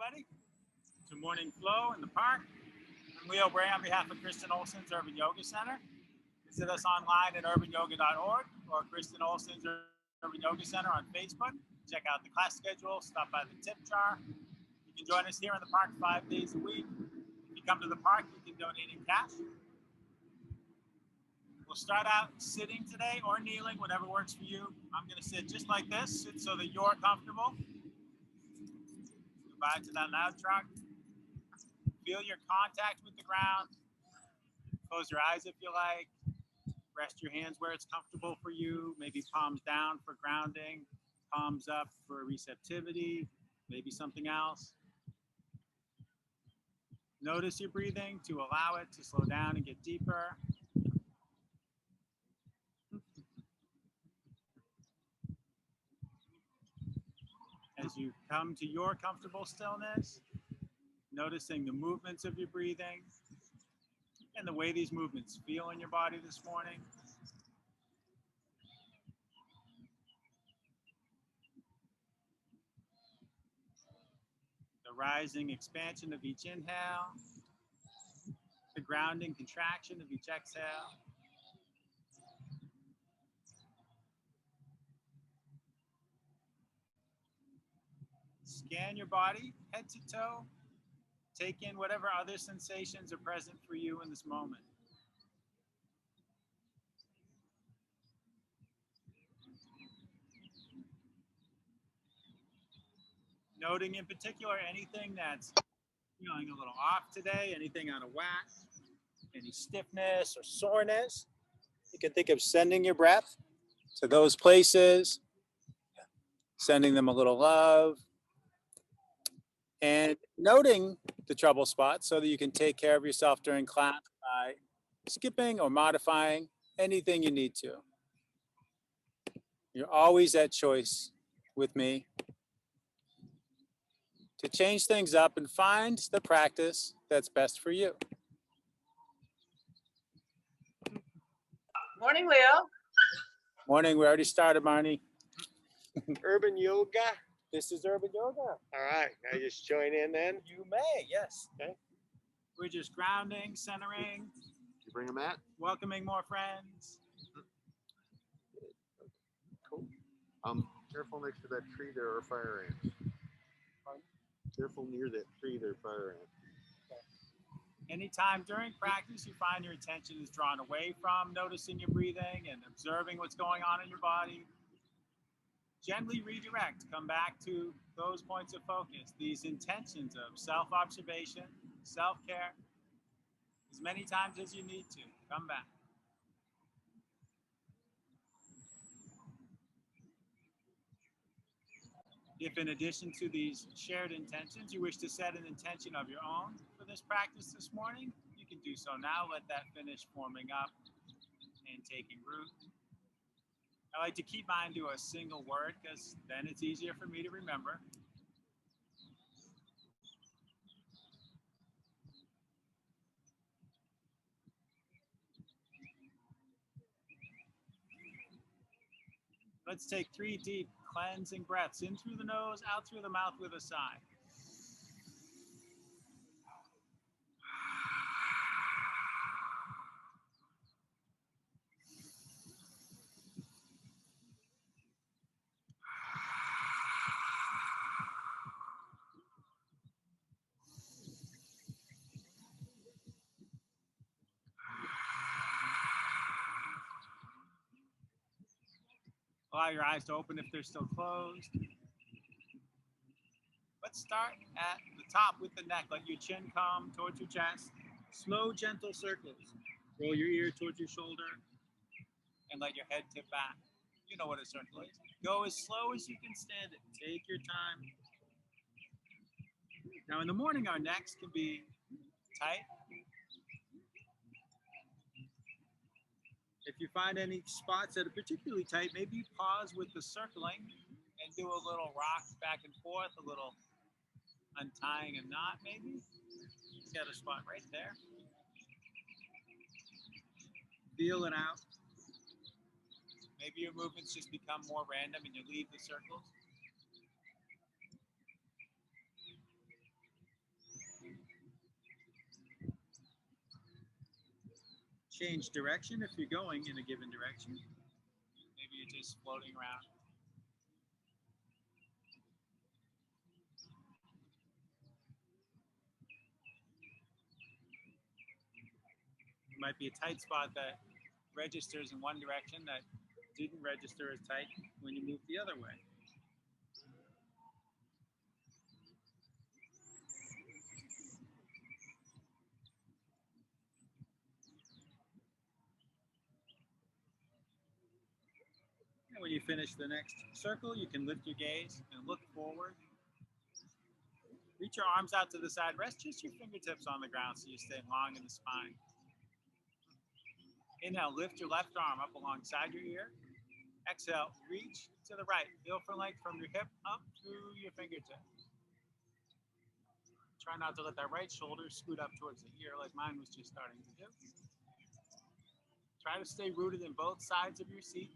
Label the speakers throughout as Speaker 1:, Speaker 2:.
Speaker 1: everybody, to Morning Flow in the park. I'm Leo Bray on behalf of Kristen Olson's Urban Yoga Center. Visit us online at urbanyoga.org or Kristen Olson's Urban Yoga Center on Facebook. Check out the class schedule, stop by the tip jar. You can join us here in the park 5 days a week. If you come to the park, you can donate in cash. We'll start out sitting today or kneeling, whatever works for you. I'm going to sit just like this, sit so that you're comfortable. Goodbye to that loud truck. Feel your contact with the ground. Close your eyes if you like. Rest your hands where it's comfortable for you. Maybe palms down for grounding, palms up for receptivity, maybe something else. Notice your breathing to allow it to slow down and get deeper. As you come to your comfortable stillness, noticing the movements of your breathing and the way these movements feel in your body this morning. The rising expansion of each inhale, the grounding contraction of each exhale. Scan your body head to toe. Take in whatever other sensations are present for you in this moment. Noting in particular anything that's feeling a little off today, anything out of whack, any stiffness or soreness. You can think of sending your breath to those places, sending them a little love, and noting the trouble spots so that you can take care of yourself during class by skipping or modifying anything you need to. You're always at choice with me to change things up and find the practice that's best for you.
Speaker 2: Morning, Leo.
Speaker 1: Morning, we already started, Marnie.
Speaker 3: Urban yoga.
Speaker 1: This is Urban Yoga.
Speaker 3: All right, I just join in then.
Speaker 1: You may, yes.
Speaker 3: Okay.
Speaker 1: We're just grounding, centering,
Speaker 3: You bring a mat.
Speaker 1: welcoming more friends.
Speaker 3: Cool. Careful next to that tree. There are fire ants. Careful near that tree. There are fire ants.
Speaker 1: Anytime during practice you find your attention is drawn away from noticing your breathing and observing what's going on in your body, gently redirect, come back to those points of focus, these intentions of self-observation, self-care, as many times as you need to. Come back. If in addition to these shared intentions, you wish to set an intention of your own for this practice this morning, you can do so now. Let that finish forming up and taking root. I like to keep mine to a single word because then it's easier for me to remember. Let's take 3 deep cleansing breaths in through the nose, out through the mouth with a sigh. Allow your eyes to open if they're still closed. Let's start at the top with the neck. Let your chin come towards your chest. Slow, gentle circles. Roll your ear towards your shoulder and let your head tip back. You know what a circle is. Go as slow as you can stand it. Take your time. Now in the morning, our necks can be tight. If you find any spots that are particularly tight, maybe you pause with the circling and do a little rock back and forth, a little untying a knot maybe. Got a spot right there. Feel it out. Maybe your movements just become more random and you leave the circles. Change direction if you're going in a given direction. Maybe you're just floating around. It might be a tight spot that registers in one direction that didn't register as tight when you moved the other way. And when you finish the next circle, you can lift your gaze and look forward. Reach your arms out to the side. Rest just your fingertips on the ground so you stay long in the spine. Inhale, lift your left arm up alongside your ear. Exhale, reach to the right. Feel for length from your hip up through your fingertips. Try not to let that right shoulder scoot up towards the ear like mine was just starting to do. Try to stay rooted in both sides of your seat.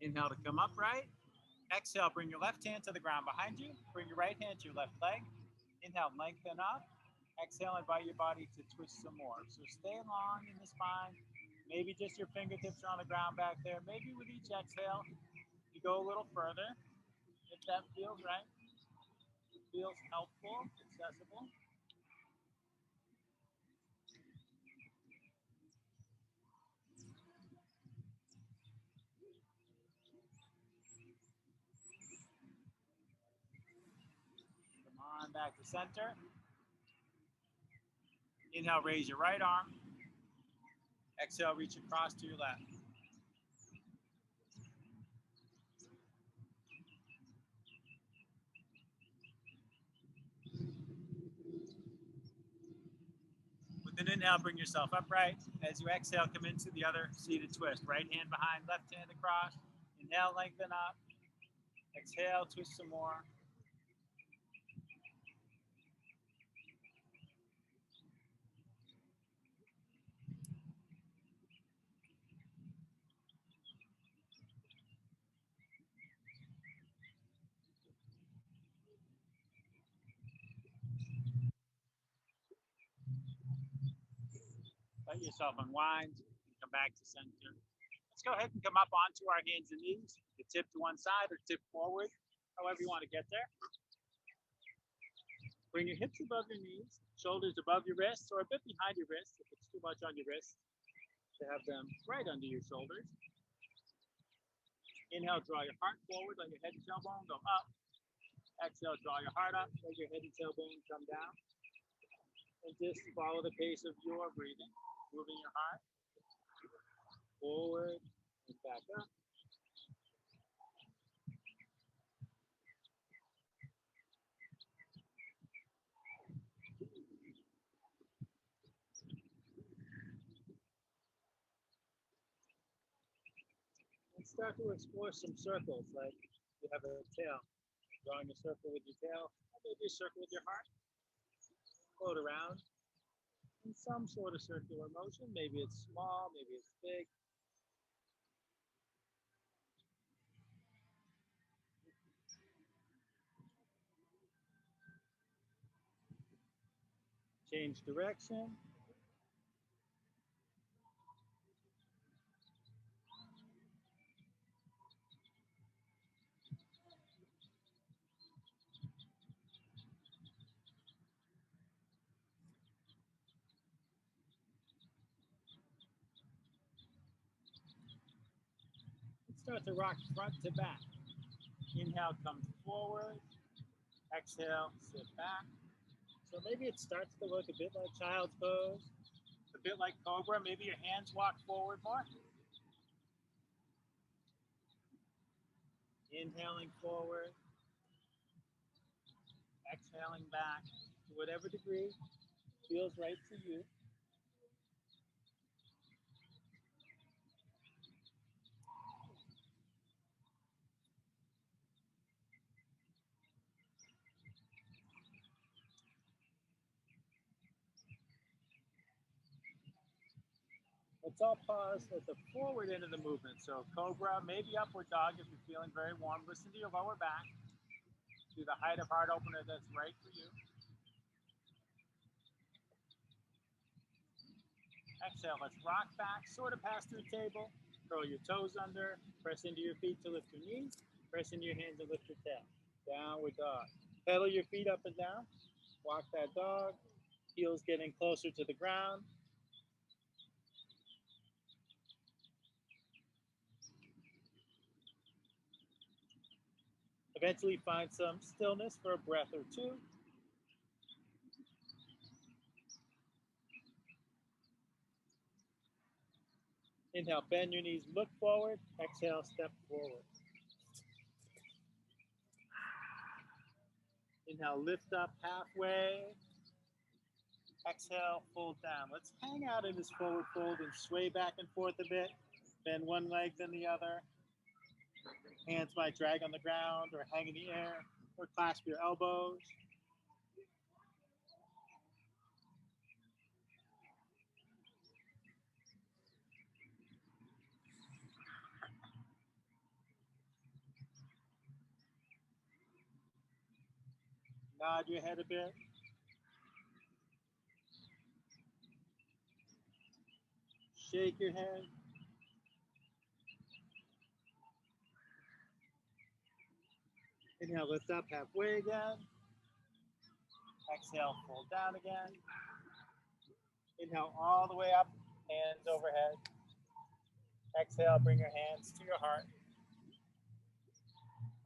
Speaker 1: Inhale to come upright. Exhale, bring your left hand to the ground behind you. Bring your right hand to your left leg. Inhale, lengthen up. Exhale, invite your body to twist some more. So stay long in the spine. Maybe just your fingertips are on the ground back there. Maybe with each exhale, you go a little further. If that feels right, feels helpful, accessible. Come on back to center. Inhale, raise your right arm. Exhale, reach across to your left. With an inhale, bring yourself upright. As you exhale, come into the other seated twist. Right hand behind, left hand across. Inhale, lengthen up. Exhale, twist some more. Let yourself unwind and come back to center. Let's go ahead and come up onto our hands and knees. You tip to one side or tip forward, however you want to get there. Bring your hips above your knees, shoulders above your wrists or a bit behind your wrists if it's too much on your wrists to have them right under your shoulders. Inhale, draw your heart forward, let your head and tailbone go up. Exhale, draw your heart up, let your head and tailbone come down. And just follow the pace of your breathing, moving your heart forward and back up. And start to explore some circles, like you have a tail. Drawing a circle with your tail, maybe a circle with your heart. Float around in some sort of circular motion. Maybe it's small, maybe it's big. Change direction. Start to rock front to back. Inhale, come forward. Exhale, sit back. So maybe it starts to look a bit like child's pose, a bit like cobra. Maybe your hands walk forward more. Inhaling forward. Exhaling back to whatever degree feels right to you. Let's all pause at the forward end of the movement. So cobra, maybe upward dog if you're feeling very warm. Listen to your lower back. Do the height of heart opener that's right for you. Exhale, let's rock back, sort of pass through table. Curl your toes under, press into your feet to lift your knees, press into your hands and lift your tail. Downward dog. Pedal your feet up and down, walk that dog, heels getting closer to the ground. Eventually find some stillness for a breath or two. Inhale, bend your knees, look forward. Exhale, step forward. Inhale, lift up halfway. Exhale, fold down. Let's hang out in this forward fold and sway back and forth a bit. Bend one leg, then the other. Hands might drag on the ground or hang in the air, or clasp your elbows. Nod your head a bit. Shake your head. Inhale, lift up halfway again. Exhale, fold down again. Inhale all the way up, hands overhead. Exhale, bring your hands to your heart.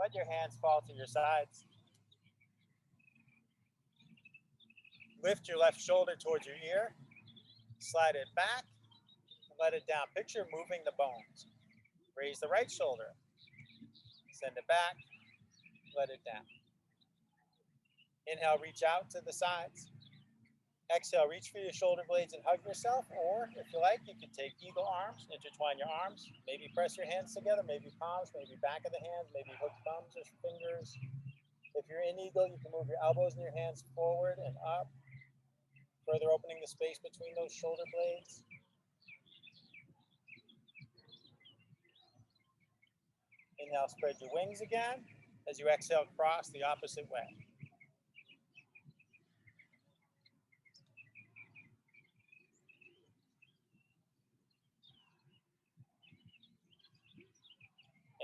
Speaker 1: Let your hands fall to your sides. Lift your left shoulder towards your ear. Slide it back and let it down. Picture moving the bones. Raise the right shoulder. Send it back. Let it down. Inhale, reach out to the sides. Exhale, reach for your shoulder blades and hug yourself, or if you like, you can take eagle arms, intertwine your arms, maybe press your hands together, maybe palms, maybe back of the hands, maybe hook thumbs or fingers. If you're in eagle, you can move your elbows and your hands forward and up, further opening the space between those shoulder blades. Inhale, spread your wings again. As you exhale, cross the opposite way.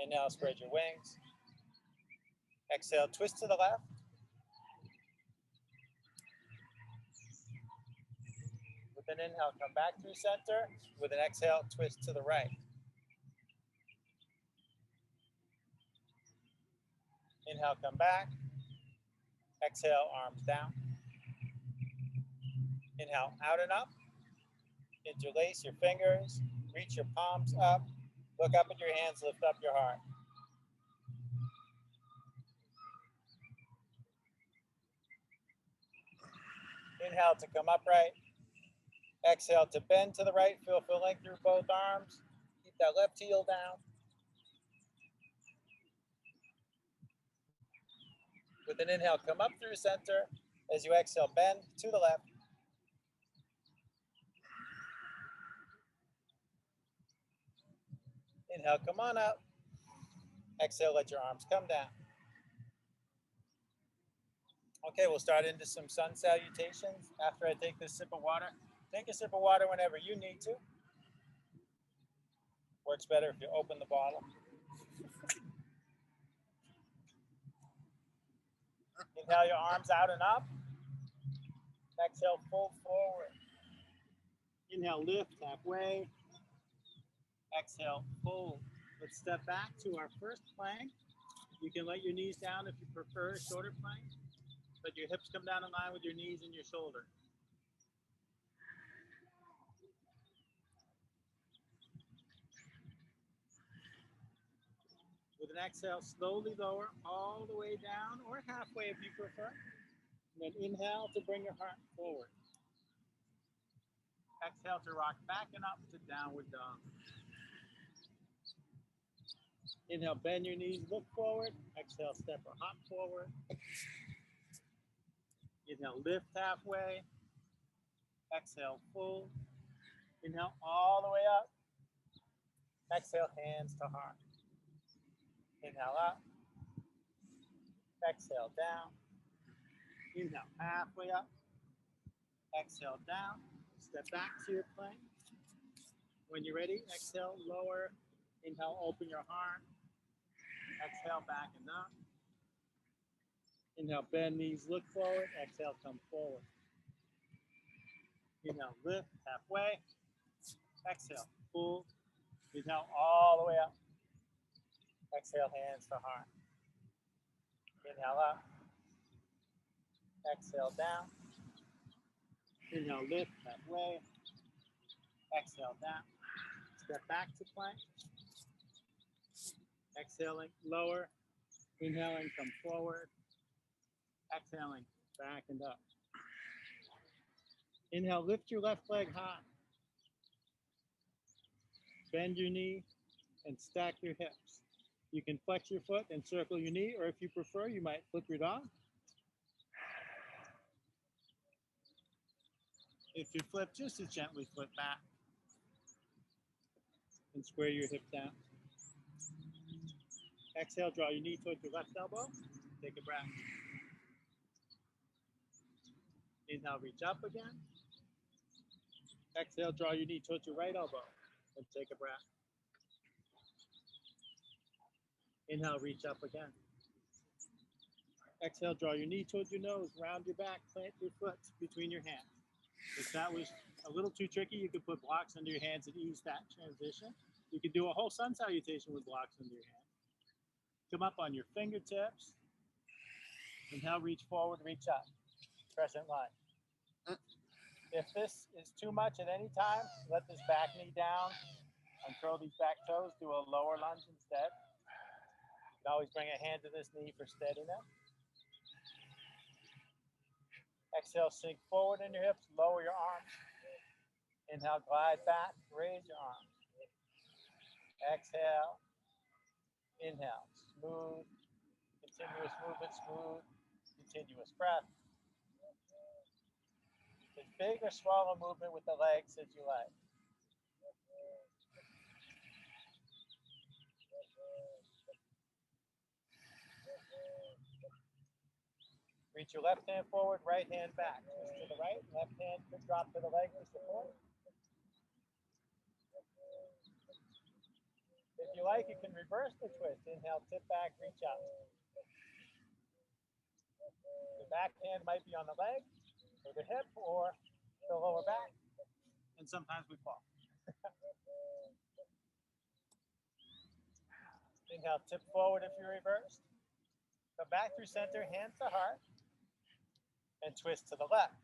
Speaker 1: Inhale, spread your wings. Exhale, twist to the left. With an inhale, come back through center. With an exhale, twist to the right. Inhale, come back. Exhale, arms down. Inhale, out and up. Interlace your fingers. Reach your palms up. Look up at your hands, lift up your heart. Inhale to come upright. Exhale to bend to the right. Feel length through both arms. Keep that left heel down. With an inhale, come up through center. As you exhale, bend to the left. Inhale, come on up. Exhale, let your arms come down. Okay, we'll start into some sun salutations. After I take this sip of water, take a sip of water whenever you need to. Works better if you open the bottle. Inhale your arms out and up. Exhale, fold forward. Inhale, lift halfway. Exhale, fold. Let's step back to our first plank. You can let your knees down if you prefer a shorter plank. Let your hips come down in line with your knees and your shoulder. With an exhale, slowly lower all the way down, or halfway if you prefer. And then inhale to bring your heart forward. Exhale to rock back and up to downward dog. Inhale, bend your knees, look forward. Exhale, step or hop forward. Inhale, lift halfway. Exhale, fold. Inhale, all the way up. Exhale, hands to heart. Inhale up. Exhale down. Inhale, halfway up. Exhale down. Step back to your plank. When you're ready, exhale, lower. Inhale, open your heart. Exhale, back and up. Inhale, bend knees, look forward. Exhale, come forward. Inhale, lift halfway. Exhale, pull. Inhale, all the way up. Exhale, hands to heart. Inhale up. Exhale, down. Inhale, lift halfway. Exhale, down. Step back to plank. Exhaling, lower. Inhaling, come forward. Exhaling, back and up. Inhale, lift your left leg high. Bend your knee and stack your hips. You can flex your foot and circle your knee, or if you prefer, you might flip your dog. If you flip, just as gently flip back and square your hip down. Exhale, draw your knee towards your left elbow. Take a breath. Inhale, reach up again. Exhale, draw your knee towards your right elbow and take a breath. Inhale, reach up again. Exhale, draw your knee towards your nose, round your back, plant your foot between your hands. If that was a little too tricky, you could put blocks under your hands and ease that transition. You could do a whole sun salutation with blocks under your hands. Come up on your fingertips. Inhale, reach forward, reach up. Crescent line. If this is too much at any time, let this back knee down, uncurl these back toes, do a lower lunge instead. You can always bring a hand to this knee for steadiness. Exhale, sink forward in your hips, lower your arms. Inhale, glide back, raise your arms. Exhale, inhale, smooth, continuous movement, smooth, continuous breath. As big or smaller movement with the legs as you like. Reach your left hand forward, right hand back. Twist to the right, left hand could drop to the leg for support. If you like, you can reverse the twist. Inhale, tip back, reach up. The back hand might be on the leg, or the hip, or the lower back. And sometimes we fall. Inhale, tip forward if you're reversed. Come back through center, hands to heart. And twist to the left.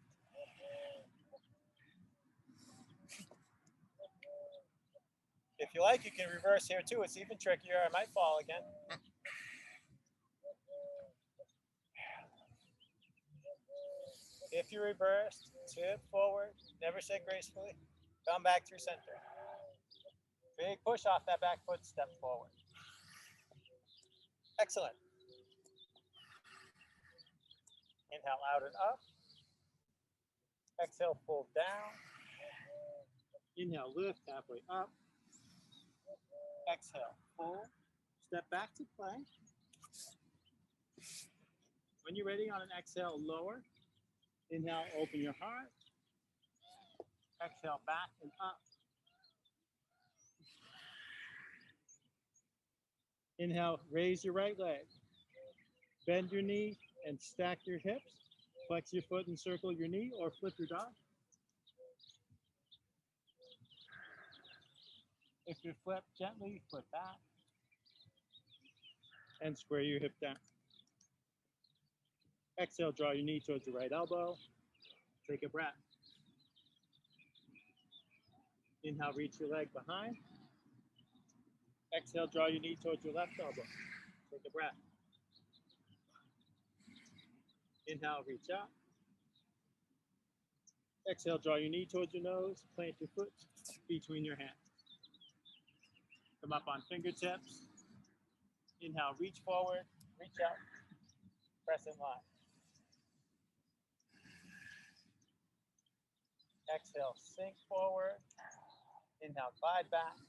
Speaker 1: If you like, you can reverse here too. It's even trickier. I might fall again. If you reversed, tip forward, never say gracefully. Come back through center. Big push off that back foot, step forward. Excellent. Inhale out and up. Exhale, pull down. Inhale, lift halfway up. Exhale, pull. Step back to plank. When you're ready on an exhale, lower. Inhale, open your heart. Exhale, back and up. Inhale, raise your right leg. Bend your knee and stack your hips. Flex your foot and circle your knee or flip your dog. If you flip gently, flip back. And square your hip down. Exhale, draw your knee towards your right elbow. Take a breath. Inhale, reach your leg behind. Exhale, draw your knee towards your left elbow. Take a breath. Inhale, reach up. Exhale, draw your knee towards your nose. Plant your foot between your hands. Come up on fingertips. Inhale, reach forward, reach up, crescent line. Exhale, sink forward. Inhale, glide back.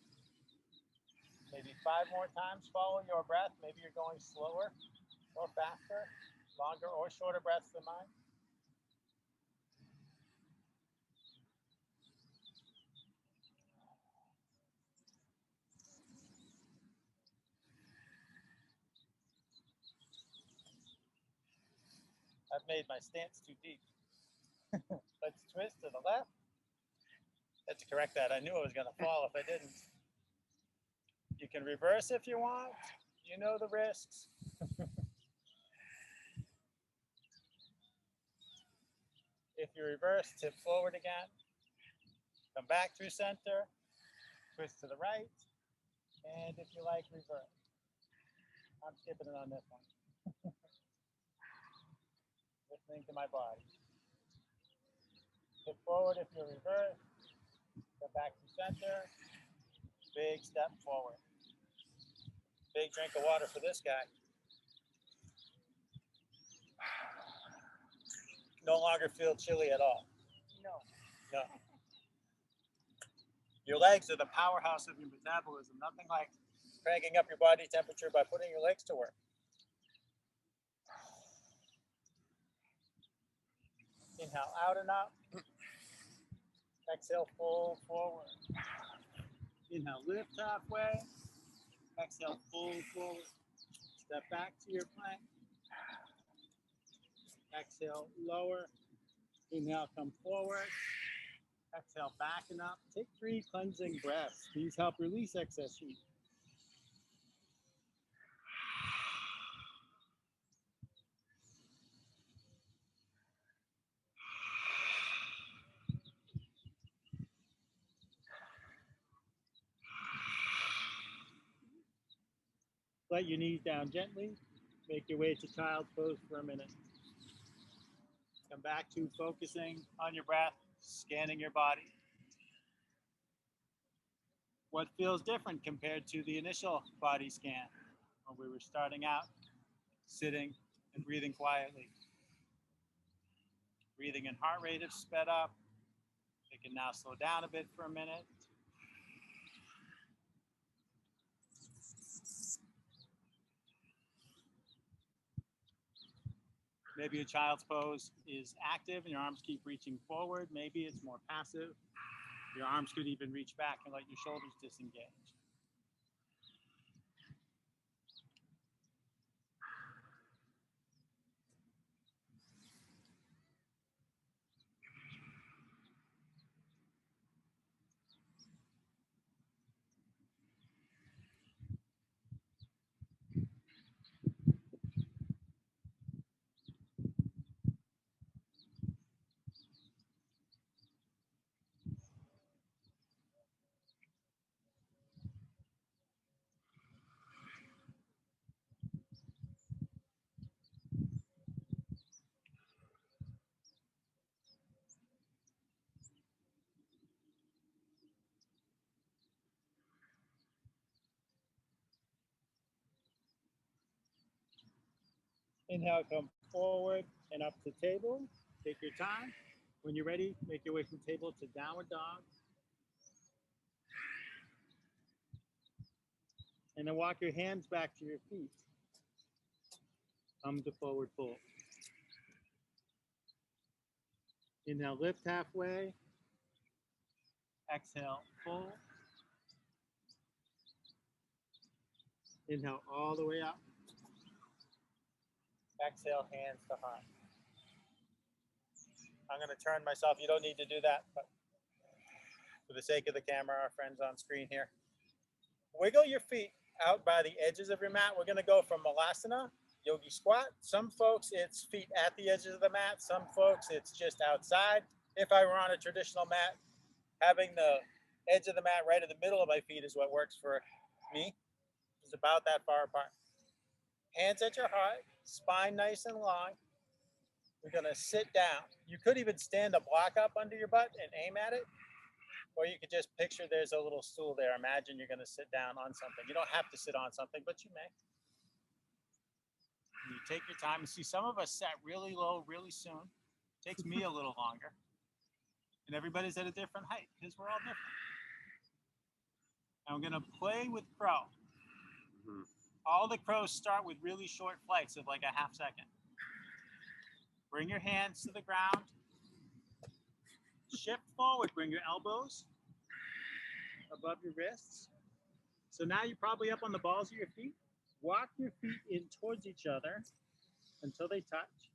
Speaker 1: Maybe 5 more times, follow your breath. Maybe you're going slower or faster, longer or shorter breaths than mine. I've made my stance too deep. Let's twist to the left. I had to correct that. I knew I was going to fall if I didn't. You can reverse if you want. You know the risks. If you reverse, tip forward again. Come back through center. Twist to the right. And if you like, reverse. I'm skipping it on this one. Listening to my body. Tip forward if you reverse. Come back to center. Big step forward. Big drink of water for this guy. No longer feel chilly at all. No. Your legs are the powerhouse of your metabolism. Nothing like cranking up your body temperature by putting your legs to work. Inhale out and up. Exhale, fold forward. Inhale, lift halfway. Exhale, fold forward. Step back to your plank. Exhale, lower. Inhale, come forward. Exhale, back and up. Take 3 cleansing breaths. These help release excess heat. Let your knees down gently. Make your way to child's pose for a minute. Come back to focusing on your breath, scanning your body. What feels different compared to the initial body scan when we were starting out, sitting and breathing quietly? Breathing and heart rate have sped up. They can now slow down a bit for a minute. Maybe a child's pose is active and your arms keep reaching forward. Maybe it's more passive. Your arms could even reach back and let your shoulders disengage. Inhale, come forward and up to table. Take your time. When you're ready, make your way from table to downward dog. And then walk your hands back to your feet. Come to forward fold. Inhale, lift halfway. Exhale, fold. Inhale all the way up. Exhale, hands to heart. I'm going to turn myself. You don't need to do that, but for the sake of the camera, our friends on screen here. Wiggle your feet out by the edges of your mat. We're going to go from Malasana, yogi squat. Some folks, it's feet at the edges of the mat. Some folks, it's just outside. If I were on a traditional mat, having the edge of the mat right in the middle of my feet is what works for me. It's about that far apart. Hands at your heart, spine nice and long. We're going to sit down. You could even stand a block up under your butt and aim at it. Or you could just picture there's a little stool there. Imagine you're going to sit down on something. You don't have to sit on something, but you may. And you take your time and see some of us sat really low really soon. It takes me a little longer. And everybody's at a different height because we're all different. And we're going to play with crow. Mm-hmm. All the crows start with really short flights of like a half second. Bring your hands to the ground. Shift forward, bring your elbows above your wrists. So now you're probably up on the balls of your feet. Walk your feet in towards each other until they touch.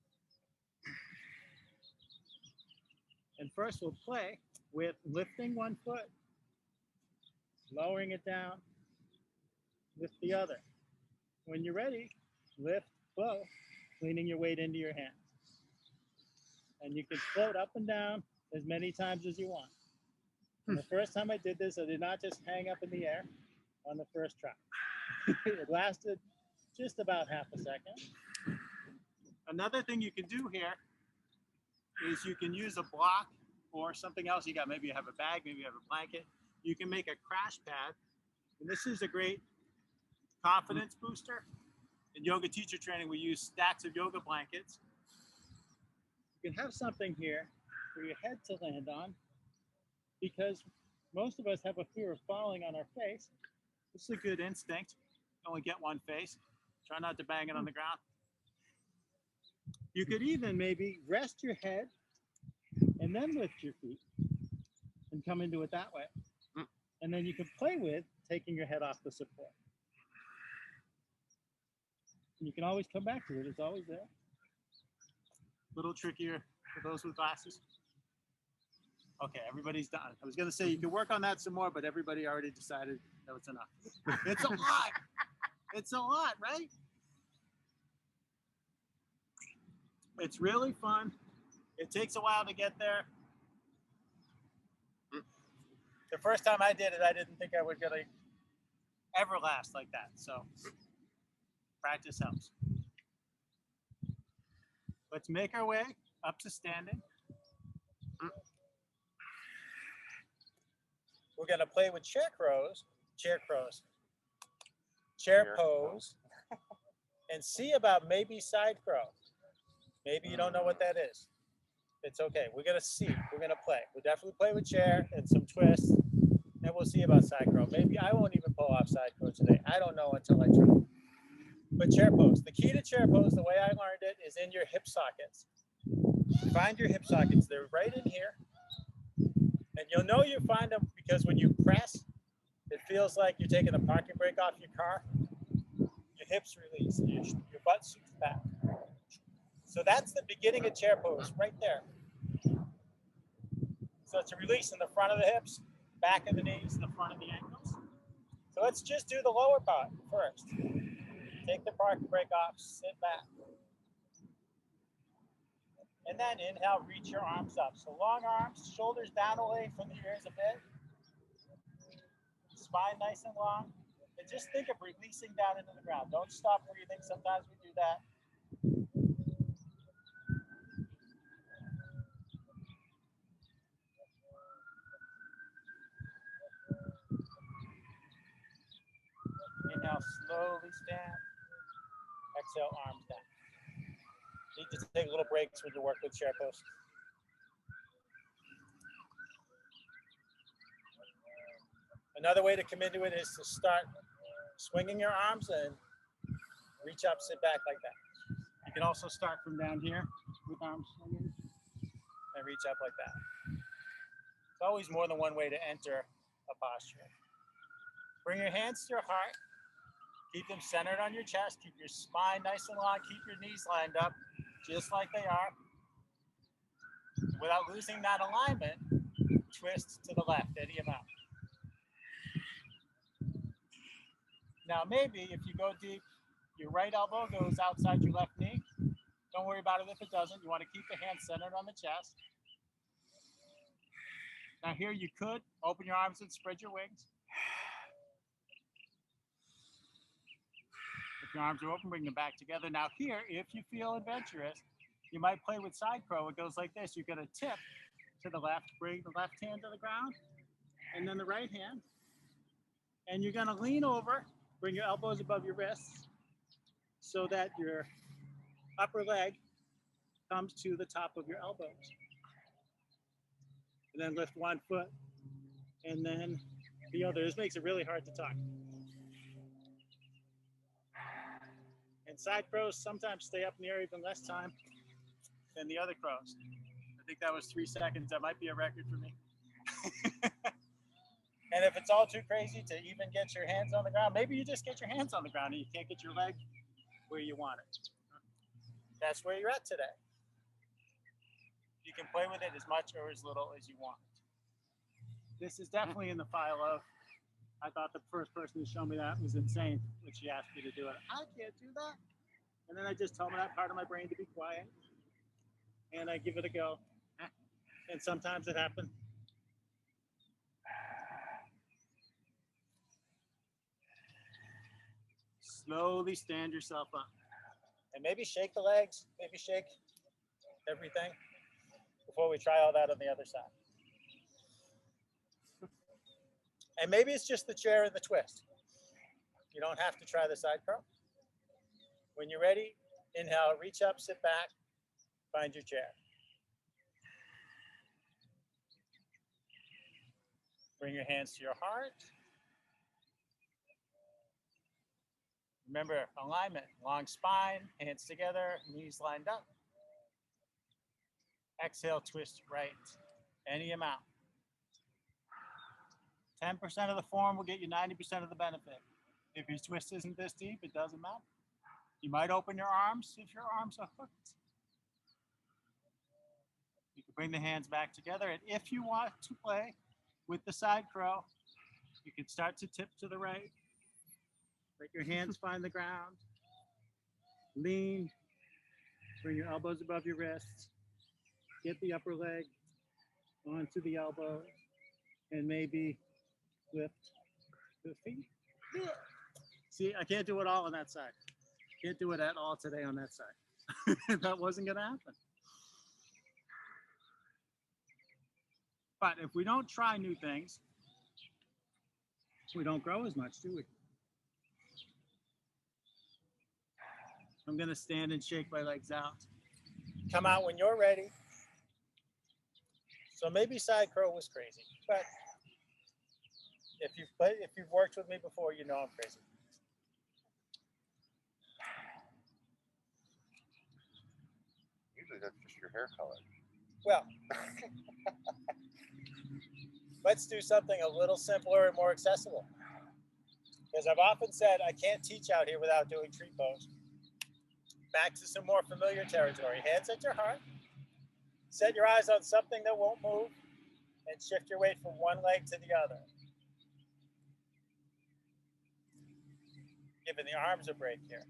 Speaker 1: And first we'll play with lifting one foot, lowering it down, lift the other. When you're ready, lift both, leaning your weight into your hands. And you can float up and down as many times as you want. And the first time I did this, I did not just hang up in the air on the first try. It lasted just about half a second. Another thing you can do here is you can use a block or something else you got. Maybe you have a bag, maybe you have a blanket. You can make a crash pad. And this is a great confidence booster. In yoga teacher training, we use stacks of yoga blankets. You can have something here for your head to land on, because most of us have a fear of falling on our face. This is a good instinct. You only get one face. Try not to bang it on the ground. You could even maybe rest your head and then lift your feet and come into it that way. And then you can play with taking your head off the support. And you can always come back to it. It's always there. A little trickier for those with glasses. Okay, everybody's done. I was going to say you can work on that some more, but everybody already decided that it's enough. It's a lot. It's a lot, right? It's really fun. It takes a while to get there. The first time I did it, I didn't think I would really ever last like that. So practice helps. Let's make our way up to standing. We're going to play with chair pose, and see about maybe side crow. Maybe you don't know what that is. It's okay. We're going to see. We're going to play. We'll definitely play with chair and some twists, and we'll see about side crow. Maybe I won't even pull off side crow today. I don't know until I try. But chair pose. The key to chair pose, the way I learned it, is in your hip sockets. Find your hip sockets. They're right in here. And you'll know you find them because when you press, it feels like you're taking the parking brake off your car. Your hips release, your butt shoots back. So that's the beginning of chair pose, right there. So it's a release in the front of the hips, back of the knees, the front of the ankles. So let's just do the lower part first. Take the parking brake off, sit back. And then inhale, reach your arms up. So long arms, shoulders down away from the ears a bit. Spine nice and long. And just think of releasing down into the ground. Don't stop breathing. Sometimes we do that. Inhale, slowly stand. Exhale, arms down. Need to take little breaks when you work with chair pose. Another way to come into it is to start swinging your arms and reach up, sit back like that. You can also start from down here with arms swinging and reach up like that. It's always more than one way to enter a posture. Bring your hands to your heart. Keep them centered on your chest. Keep your spine nice and long. Keep your knees lined up just like they are. Without losing that alignment, twist to the left any amount. Now maybe if you go deep, your right elbow goes outside your left knee. Don't worry about it if it doesn't. You want to keep the hand centered on the chest. Now here you could open your arms and spread your wings. If your arms are open, bring them back together. Now here, if you feel adventurous, you might play with side crow. It goes like this. You're going to tip to the left, bring the left hand to the ground, and then the right hand. And you're going to lean over, bring your elbows above your wrists so that your upper leg comes to the top of your elbows. And then lift one foot and then the other. This makes it really hard to talk. And side crows sometimes stay up in the air even less time than the other crows. I think that was 3 seconds. That might be a record for me. And if it's all too crazy to even get your hands on the ground, maybe you just get your hands on the ground and you can't get your leg where you want it. That's where you're at today. You can play with it as much or as little as you want. This is definitely in the file of, I thought the first person to show me that was insane when she asked me to do it. I can't do that. And then I just tell that part of my brain to be quiet. And I give it a go. And sometimes it happens. Slowly stand yourself up. And maybe shake the legs, maybe shake everything before we try all that on the other side. And maybe it's just the chair and the twist. You don't have to try the side curl. When you're ready, inhale, reach up, sit back, find your chair. Bring your hands to your heart. Remember, alignment, long spine, hands together, knees lined up. Exhale, twist right, any amount. 10% of the form will get you 90% of the benefit. If your twist isn't this deep, it doesn't matter. You might open your arms if your arms are hooked. You can bring the hands back together, and if you want to play with the side curl, you can start to tip to the right. Let your hands find the ground. Lean. Bring your elbows above your wrists. Get the upper leg onto the elbow, and maybe lift the feet. See, I can't do it all on that side. Can't do it at all today on that side. That wasn't going to happen. But if we don't try new things, we don't grow as much, do we? I'm going to stand and shake my legs out. Come out when you're ready. So maybe side curl was crazy, but if you've worked with me before, you know I'm crazy.
Speaker 3: Usually that's just your hair color.
Speaker 1: Well, let's do something a little simpler and more accessible. Because I've often said I can't teach out here without doing tree pose. Back to some more familiar territory. Hands at your heart. Set your eyes on something that won't move and shift your weight from one leg to the other. Giving the arms a break here.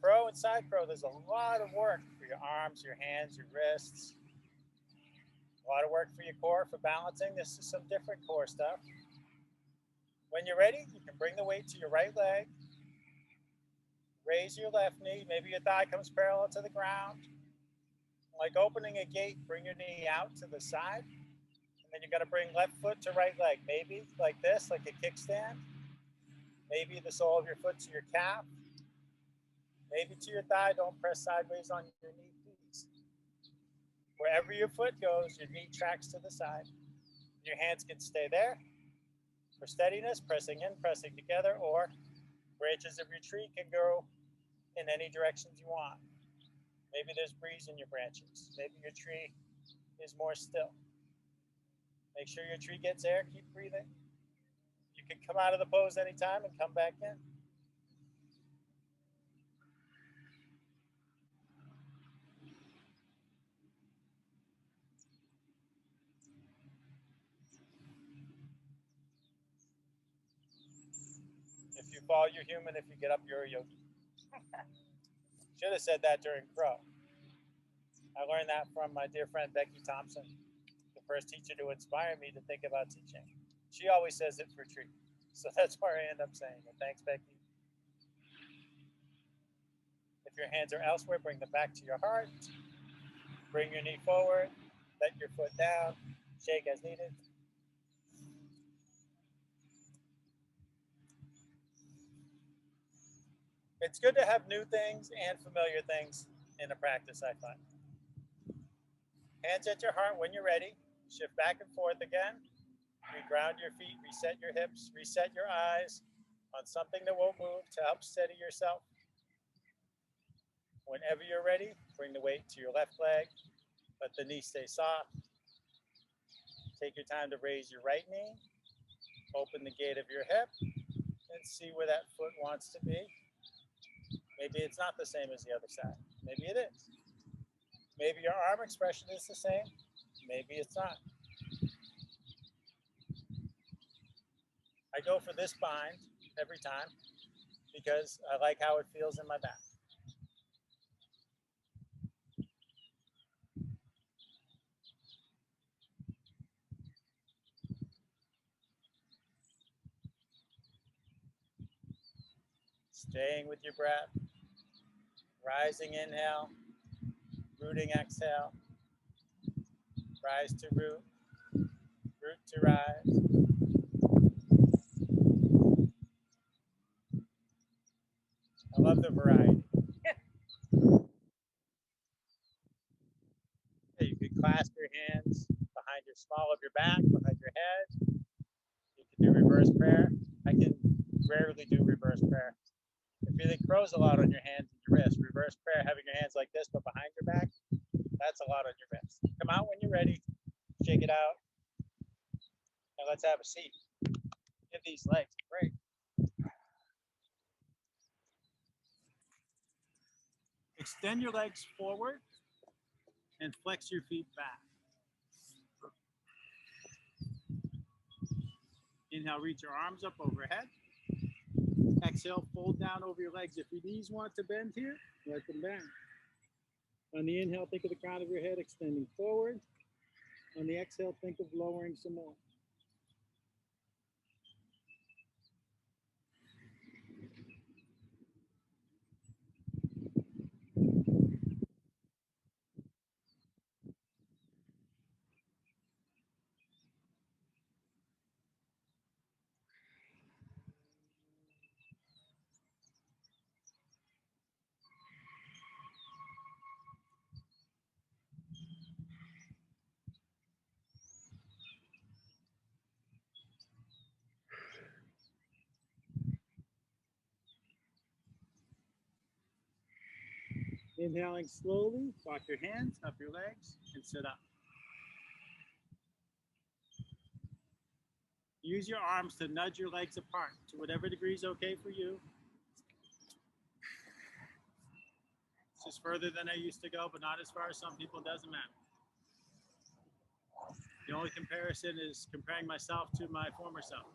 Speaker 1: Crow and side crow, there's a lot of work for your arms, your hands, your wrists. A lot of work for your core, for balancing. This is some different core stuff. When you're ready, you can bring the weight to your right leg. Raise your left knee. Maybe your thigh comes parallel to the ground. Like opening a gate, bring your knee out to the side. And then you got to bring left foot to right leg. Maybe like this, like a kickstand. Maybe the sole of your foot to your calf. Maybe to your thigh. Don't press sideways on your knee, please. Wherever your foot goes, your knee tracks to the side. Your hands can stay there. For steadiness, pressing in, pressing together, or branches of your tree can go in any directions you want. Maybe there's breeze in your branches. Maybe your tree is more still. Make sure your tree gets air. Keep breathing. You can come out of the pose anytime and come back in. If you fall, you're human. If you get up, you're a yogi. Should have said that during crow. I learned that from my dear friend Becky Thompson, the first teacher to inspire me to think about teaching. She always says it for tree. So that's why I end up saying it. Thanks, Becky. If your hands are elsewhere, bring them back to your heart. Bring your knee forward. Let your foot down. Shake as needed. It's good to have new things and familiar things in a practice, I find. Hands at your heart when you're ready. Shift back and forth again. Reground your feet, reset your hips, reset your eyes on something that won't move to help steady yourself. Whenever you're ready, bring the weight to your left leg. Let the knee stay soft. Take your time to raise your right knee. Open the gate of your hip and see where that foot wants to be. Maybe it's not the same as the other side. Maybe it is. Maybe your arm expression is the same, maybe it's not. I go for this bind every time because I like how it feels in my back. Staying with your breath, rising inhale, rooting exhale, rise to root, root to rise. I love the variety. You can clasp your hands behind your small of your back, behind your head. You can do reverse prayer. I can rarely do reverse prayer. If you think crow's a lot on your hands and your wrists, reverse prayer, having your hands like this but behind your back, that's a lot on your wrists. Come out when you're ready, shake it out, and let's have a seat. Give these legs a break. Extend your legs forward and flex your feet back. Inhale, reach your arms up overhead. Exhale, fold down over your legs. If your knees want to bend here, let them bend. On the inhale, think of the crown of your head extending forward. On the exhale, think of lowering some more. Inhaling slowly, walk your hands up your legs and sit up. Use your arms to nudge your legs apart to whatever degree is okay for you. This is further than I used to go, but not as far as some people, doesn't matter. The only comparison is comparing myself to my former self.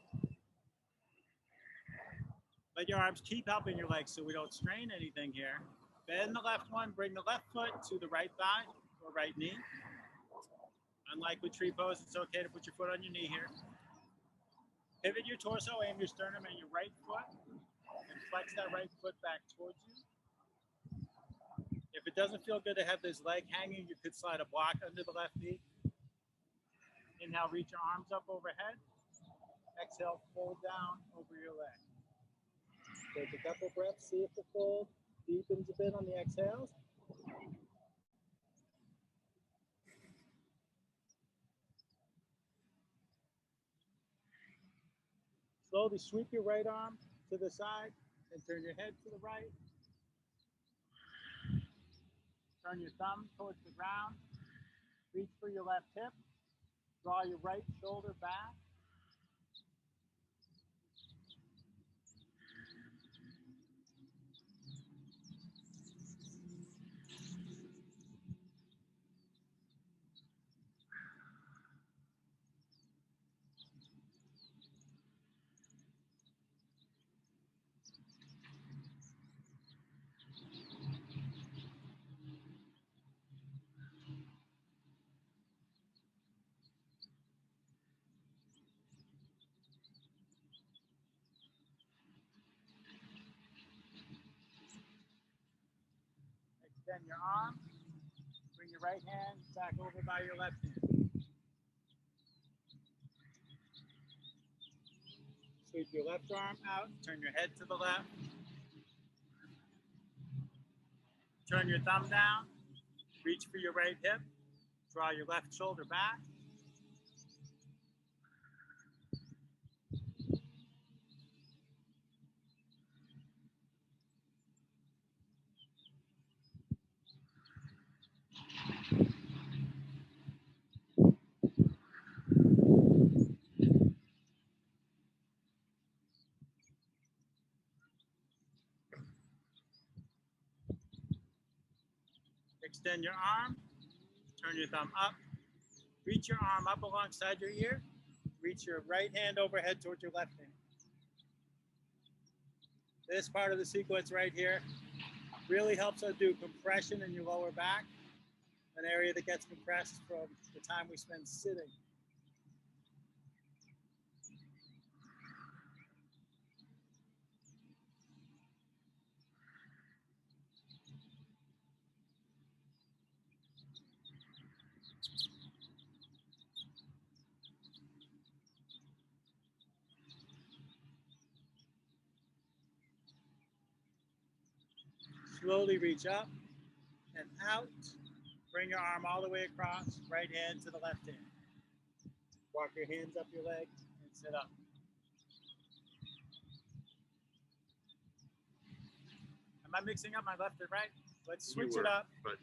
Speaker 1: Let your arms keep helping your legs so we don't strain anything here. Bend the left one, bring the left foot to the right thigh or right knee. Unlike with tree pose, it's okay to put your foot on your knee here. Pivot your torso, aim your sternum and your right foot, and flex that right foot back towards you. If it doesn't feel good to have this leg hanging, you could slide a block under the left knee. Inhale, reach your arms up overhead. Exhale, fold down over your leg. Take a couple breaths, see if the fold deepens a bit on the exhales. Slowly sweep your right arm to the side and turn your head to the right. Turn your thumb towards the ground. Reach for your left hip. Draw your right shoulder back. Extend your arm. Bring your right hand back over by your left hand. Sweep your left arm out. Turn your head to the left. Turn your thumb down. Reach for your right hip. Draw your left shoulder back. Extend your arm. Turn your thumb up. Reach your arm up alongside your ear. Reach your right hand overhead towards your left hand. This part of the sequence right here really helps us do compression in your lower back, an area that gets compressed from the time we spend sitting. Slowly reach up and out. Bring your arm all the way across, right hand to the left hand. Walk your hands up your leg and sit up. Am I mixing up my left and right? Let's switch it up.
Speaker 3: But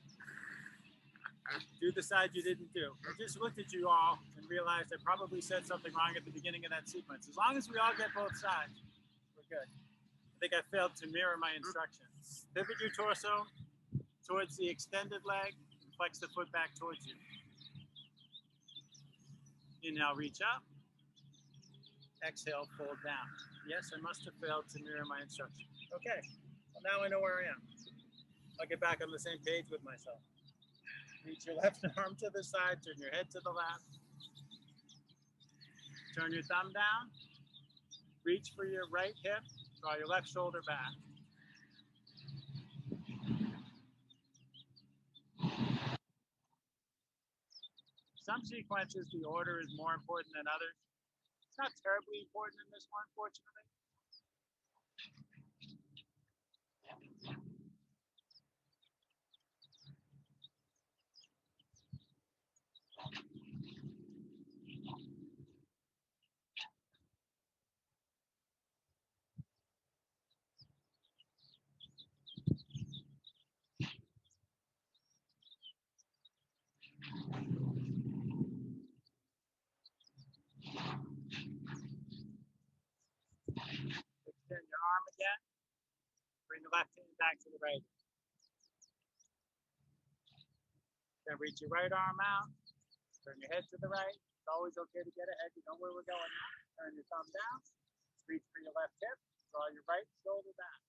Speaker 1: Do the side you didn't do. I just looked at you all and realized I probably said something wrong at the beginning of that sequence. As long as we all get both sides, we're good. I think I failed to mirror my instructions. Pivot your torso towards the extended leg and flex the foot back towards you. Inhale, reach up. Exhale, fold down. Yes, I must have failed to mirror my instructions. Okay, well now I know where I am. I'll get back on the same page with myself. Reach your left arm to the side, turn your head to the left. Turn your thumb down. Reach for your right hip, draw your left shoulder back. Some sequences, the order is more important than others. It's not terribly important in this one, fortunately. Extend your arm again. Bring the left hand back to the right. Then reach your right arm out. Turn your head to the right. It's always okay to get ahead. You know where we're going now. Turn your thumb down. Reach for your left hip. Draw your right shoulder back.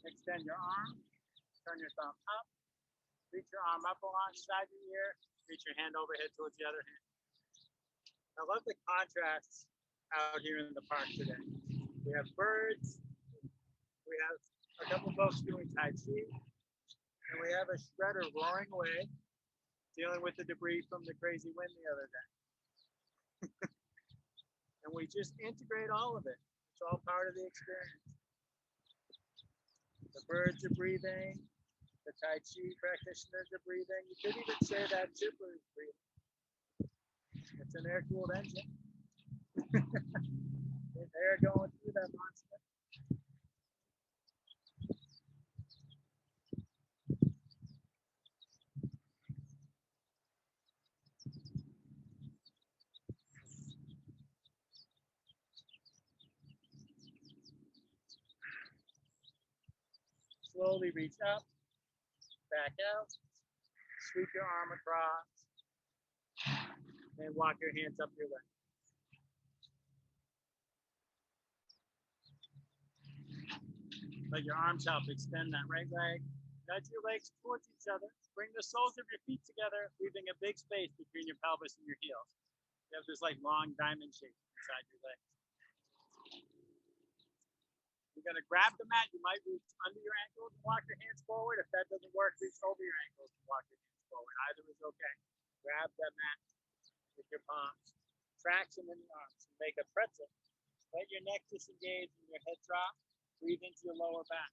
Speaker 1: Extend your arm. Turn your thumb up. Reach your arm up alongside your ear. Reach your hand overhead towards the other hand. I love the contrasts out here in the park today. We have birds. We have a couple folks doing Tai Chi. And we have a shredder roaring away, dealing with the debris from the crazy wind the other day. And we just integrate all of it. It's all part of the experience. The birds are breathing. The Tai Chi practitioners are breathing. You could even say that Chipper is breathing. It's an air-cooled engine. There's air going through that monster. Slowly reach up, back out, sweep your arm across, and walk your hands up your leg. Let your arms help extend that right leg. Nudge your legs towards each other. Bring the soles of your feet together, leaving a big space between your pelvis and your heels. You have this like long diamond shape inside your legs. You're going to grab the mat. You might reach under your ankles and walk your hands forward. If that doesn't work, reach over your ankles and walk your hands forward. Either is okay. Grab the mat with your palms. Traction in the arms. Make a pretzel. Let your neck disengage and your head drop. Breathe into your lower back.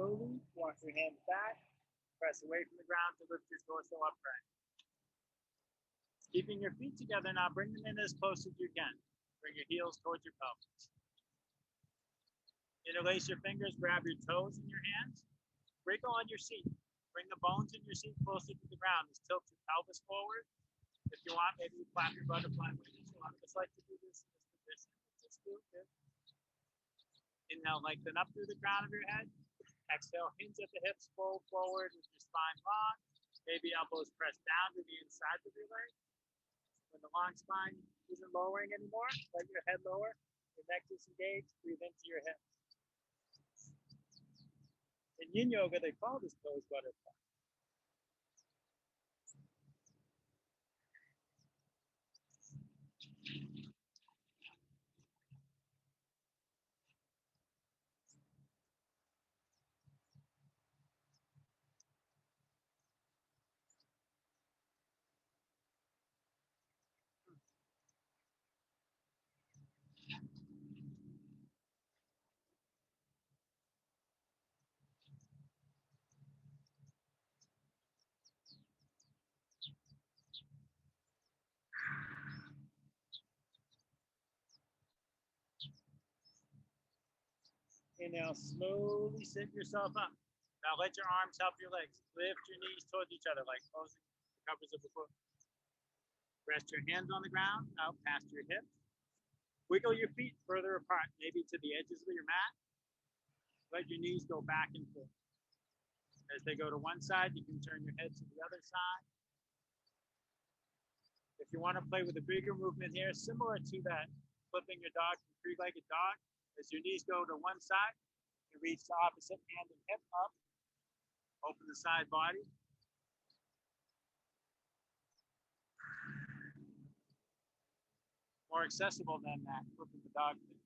Speaker 1: slowly walk your hands back, press away from the ground to lift your torso upright. Keeping your feet together now, bring them in as close as you can. Bring your heels towards your pelvis. Interlace your fingers, grab your toes in your hands. Wriggle on your seat. Bring the bones in your seat closer to the ground. Just tilt your pelvis forward. If you want, maybe you clap your butterfly wings. A lot of us like to do this in this position. Just do it. Inhale, lengthen up through the crown of your head. Exhale, hinge at the hips, fold forward with your spine long. Maybe elbows press down to the inside of your leg. When the long spine isn't lowering anymore, let your head lower, your neck disengage, breathe into your hips. In yin yoga, they call this pose butterfly. Inhale, slowly sit yourself up. Now let your arms help your legs. Lift your knees towards each other like closing the covers of the book. Rest your hands on the ground, out past your hips. Wiggle your feet further apart, maybe to the edges of your mat. Let your knees go back and forth. As they go to one side, you can turn your head to the other side. If you want to play with a bigger movement here, similar to that flipping your dog from three-legged dog, as your knees go to one side, you reach the opposite hand and hip up. Open the side body. More accessible than that, flipping the dog thing.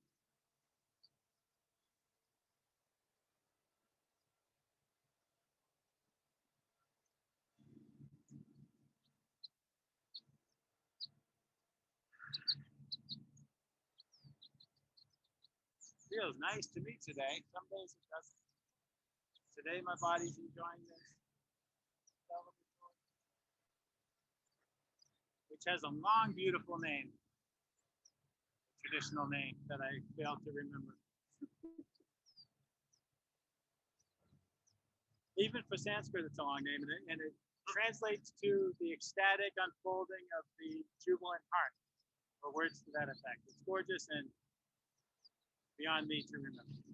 Speaker 1: Feels nice to me today. Some days it doesn't. Today my body's enjoying this. Which has a long, beautiful name. Traditional name that I failed to remember. Even for Sanskrit, it's a long name, and it translates to the ecstatic unfolding of the jubilant heart, or words to that effect. It's gorgeous and beyond me to remember.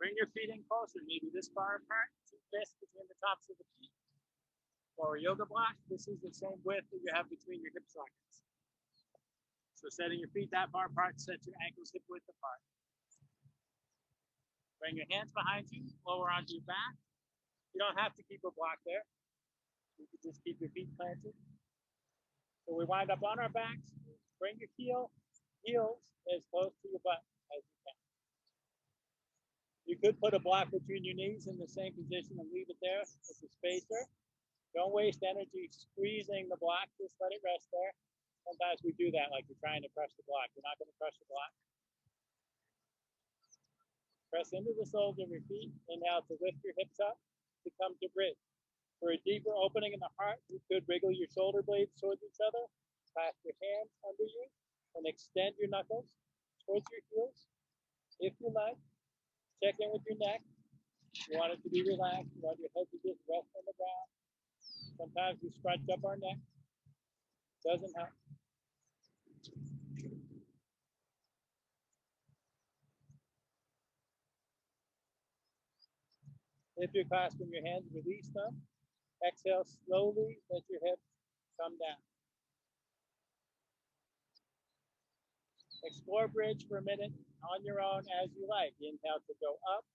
Speaker 1: Bring your feet in closer, maybe this far apart, two fists between the tops of the feet. For a yoga block, this is the same width that you have between your hip sockets. So setting your feet that far apart, set your ankles hip width apart. Bring your hands behind you, lower onto your back. You don't have to keep a block there. You can just keep your feet planted. So we wind up on our backs. Bring your heels as close to your butt as you can. You could put a block between your knees in the same position and leave it there as a spacer. Don't waste energy squeezing the block. Just let it rest there. Sometimes we do that like you're trying to crush the block. You're not going to crush the block. Press into the soles of your feet. Inhale to lift your hips up to come to bridge. For a deeper opening in the heart, you could wriggle your shoulder blades towards each other, clasp your hands under you, and extend your knuckles towards your heels. If you like, check in with your neck. You want it to be relaxed. You want your head to just rest on the ground. Sometimes we scrunch up our neck. Doesn't help. If you're clasping your hands, release them. Exhale slowly, let your hips come down. Explore bridge for a minute on your own as you like. Inhale to go up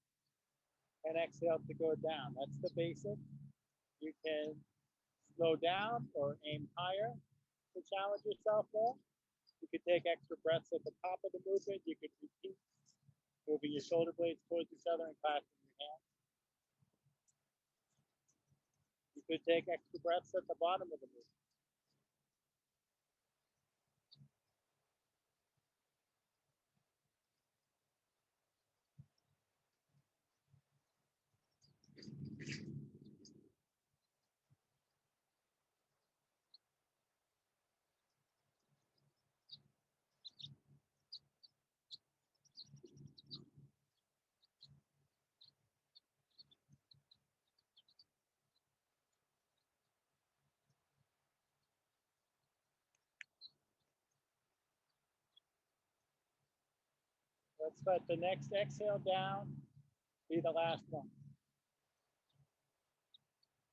Speaker 1: and exhale to go down. That's the basic. You can slow down or aim higher to challenge yourself more. You could take extra breaths at the top of the movement. You could repeat moving your shoulder blades towards each other and clasping your hands. You could take extra breaths at the bottom of the movement. Let's let the next exhale down be the last one.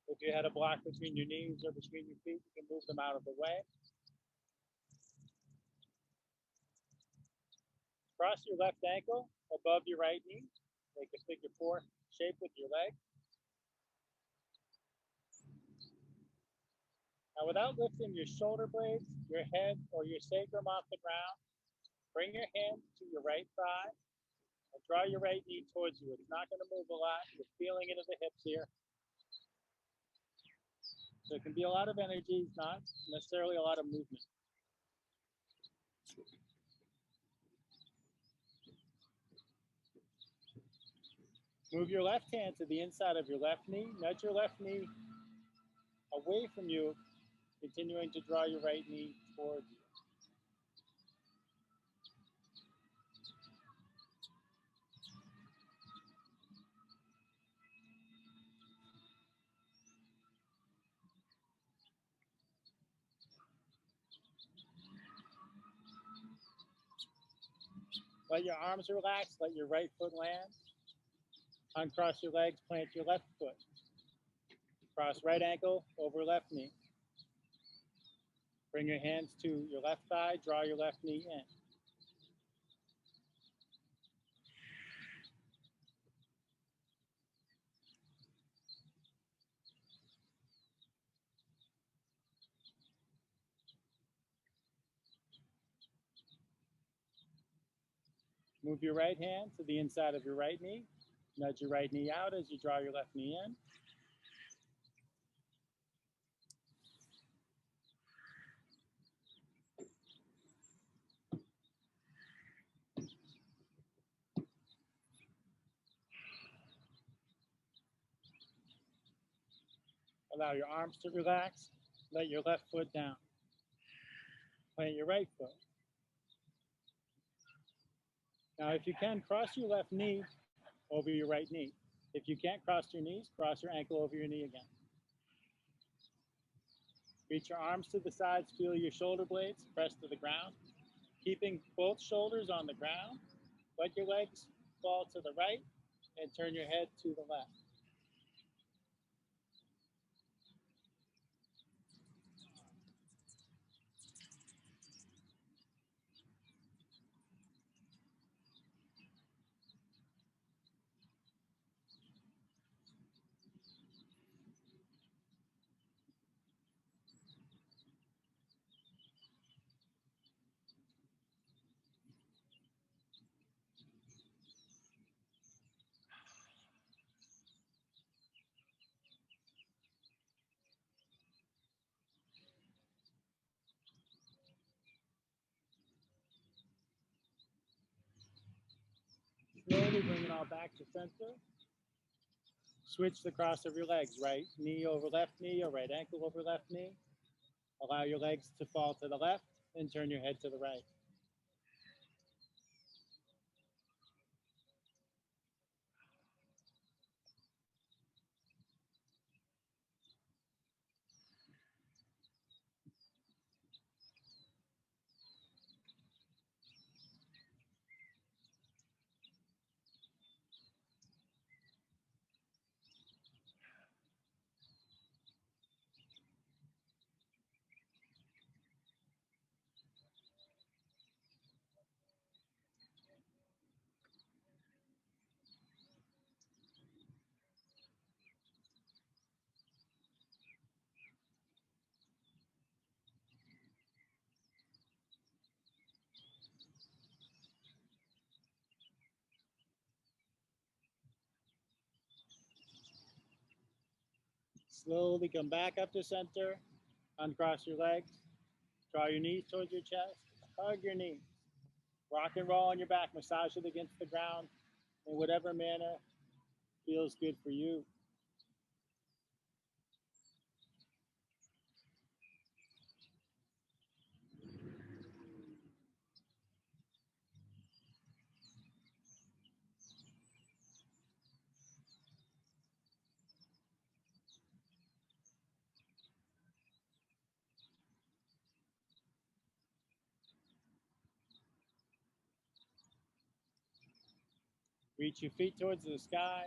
Speaker 1: If you had a block between your knees or between your feet, you can move them out of the way. Cross your left ankle above your right knee. Make a figure four shape with your leg. Now, without lifting your shoulder blades, your head, or your sacrum off the ground, bring your hands to your right thigh and draw your right knee towards you. It's not going to move a lot. You're feeling into the hips here. So it can be a lot of energy, not necessarily a lot of movement. Move your left hand to the inside of your left knee. Nudge your left knee away from you, continuing to draw your right knee towards you. Let your arms relax. Let your right foot land. Uncross your legs. Plant your left foot. Cross right ankle over left knee. Bring your hands to your left thigh. Draw your left knee in. Move your right hand to the inside of your right knee. Nudge your right knee out as you draw your left knee in. Allow your arms to relax. Let your left foot down. Plant your right foot. Now, if you can, cross your left knee over your right knee. If you can't cross your knees, cross your ankle over your knee again. Reach your arms to the sides, feel your shoulder blades press to the ground. Keeping both shoulders on the ground, let your legs fall to the right and turn your head to the left. Slowly bring it all back to center. Switch the cross of your legs, right knee over left knee or right ankle over left knee. Allow your legs to fall to the left and turn your head to the right. Slowly come back up to center. Uncross your legs. Draw your knees towards your chest. Hug your knees. Rock and roll on your back. Massage it against the ground in whatever manner feels good for you. Reach your feet towards the sky.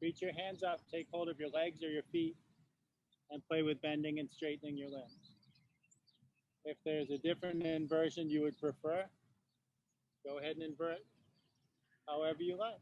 Speaker 1: Reach your hands up, take hold of your legs or your feet, and play with bending and straightening your limbs. If there's a different inversion you would prefer, go ahead and invert however you like.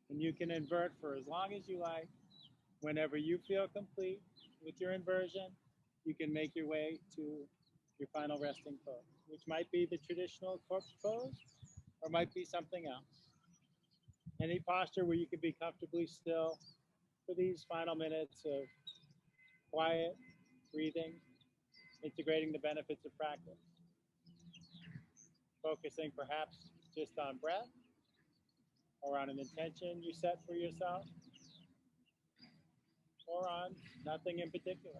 Speaker 1: And you can invert for as long as you like. Whenever you feel complete with your inversion, you can make your way to your final resting pose, which might be the traditional corpse pose or might be something else. Any posture where you can be comfortably still for these final minutes of quiet, breathing, integrating the benefits of practice. Focusing perhaps just on breath or on an intention you set for yourself or on nothing in particular.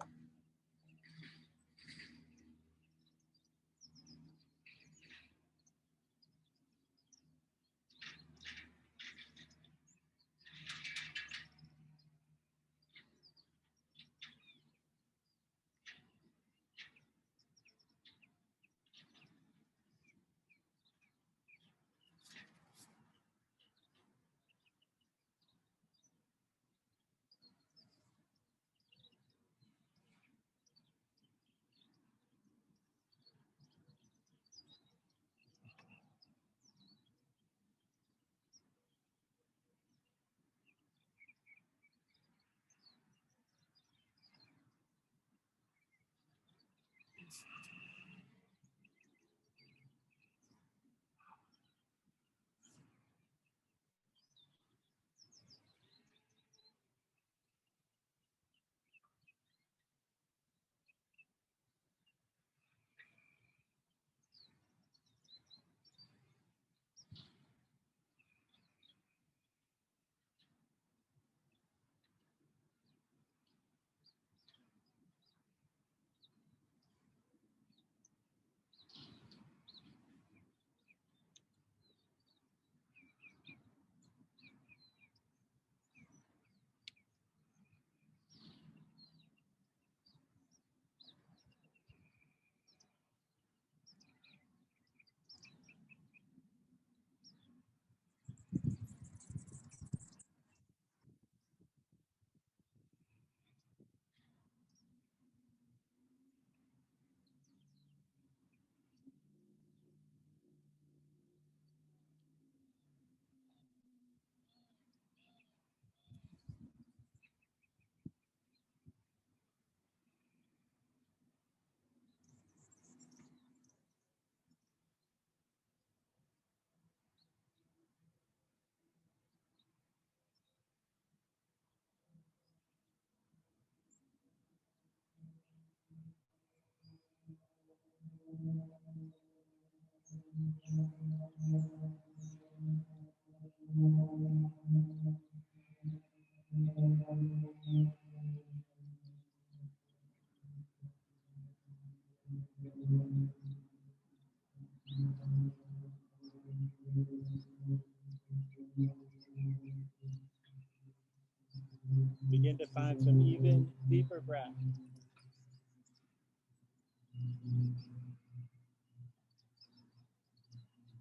Speaker 1: Begin to find some even, deeper breath.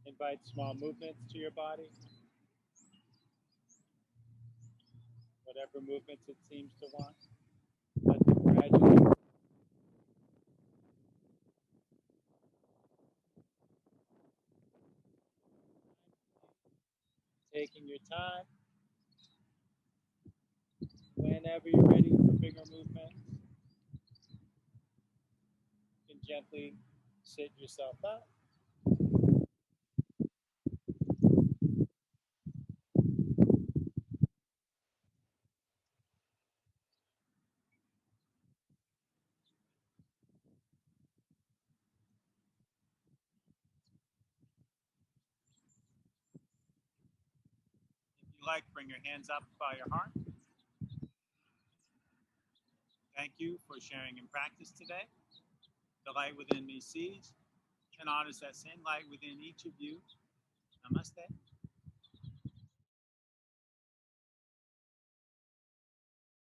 Speaker 1: Invite small movements to your body. Whatever movements it seems to want. Let them gradually taking your time. Whenever you're ready for bigger movements, you can gently sit yourself up. like, bring your hands up by your heart. Thank you for sharing in practice today. The light within me sees and honors that same light within each of you. Namaste.